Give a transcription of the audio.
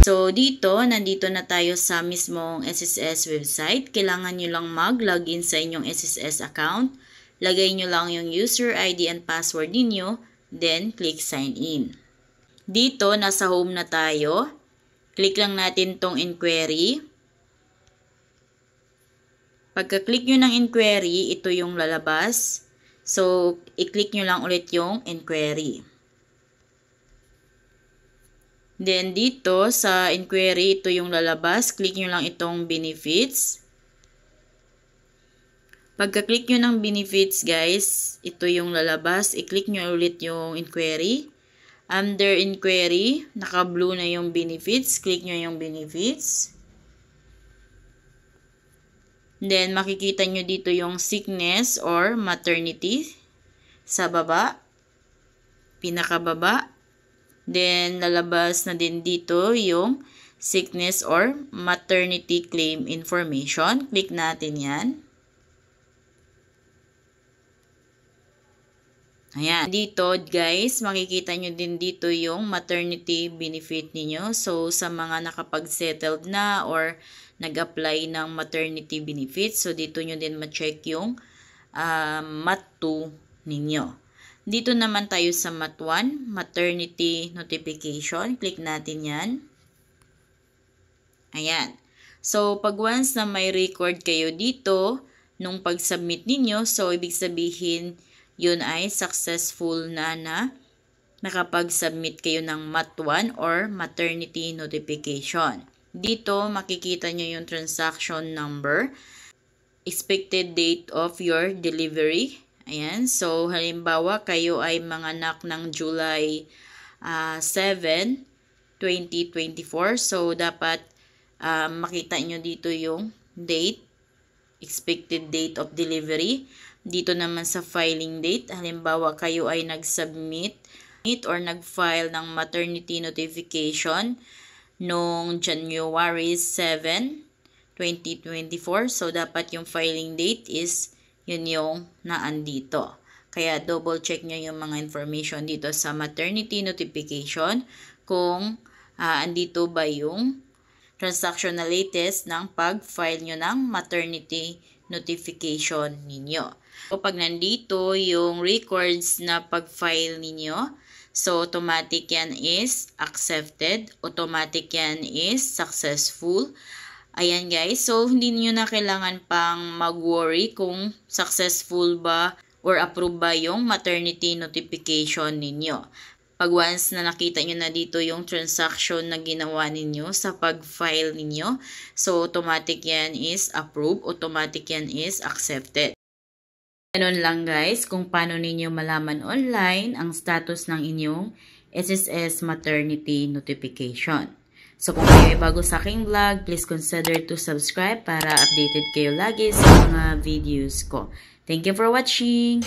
So, nandito na tayo sa mismong SSS website. Kailangan nyo lang mag-login sa inyong SSS account. Lagay nyo lang yung user ID and password ninyo. Then, click sign in. Dito, nasa home na tayo. Click lang natin tong inquiry. Pagka-click nyo ng inquiry, ito yung lalabas. So, i-click nyo lang ulit yung inquiry. Then, dito sa inquiry, ito yung lalabas. Click nyo lang itong benefits. Pagka-click nyo ng benefits, guys, ito yung lalabas. I-click nyo ulit yung inquiry. Under inquiry, naka-blue na yung benefits. Click nyo yung benefits. Then, makikita nyo dito yung sickness or maternity sa baba. Pinakababa. Then, lalabas na din dito yung sickness or maternity claim information. Click natin yan. Ayan. Dito, guys, makikita nyo din dito yung maternity benefit ninyo. So, sa mga nakapag-settled na or nag-apply ng maternity benefit, so dito nyo din ma-check yung MAT2 ninyo. Dito naman tayo sa MAT1, maternity notification. Click natin yan. Ayan. So, pag once na may record kayo dito, nung pag-submit ninyo, so ibig sabihin, yun ay successful na nakapag-submit kayo ng MAT1 or maternity notification. Dito, makikita nyo yung transaction number, expected date of your delivery. Ayan. So, halimbawa, kayo ay manganak ng July 7, 2024. So, dapat makita nyo dito yung date, expected date of delivery. Dito naman sa filing date, halimbawa, kayo ay nag-submit or nag-file ng maternity notification noong January 7, 2024. So, dapat yung filing date is yun yung naandito. Kaya double check nyo yung mga information dito sa maternity notification kung andito ba yung transaction na latest ng pag-file nyo ng maternity notification ninyo. So, pag nandito yung records na pag-file ninyo, so automatic yan is accepted, automatic yan is successful. Ayan guys, so hindi niyo na kailangan pang mag-worry kung successful ba or approve ba yung maternity notification ninyo. Pag once na nakita nyo na dito yung transaction na ginawa ninyo sa pag-file ninyo, so automatic yan is approved, automatic yan is accepted. Ganun lang guys kung paano ninyo malaman online ang status ng inyong SSS maternity notification. So kung kayo ay bago sa aking vlog, please consider to subscribe para updated kayo lagi sa mga videos ko. Thank you for watching!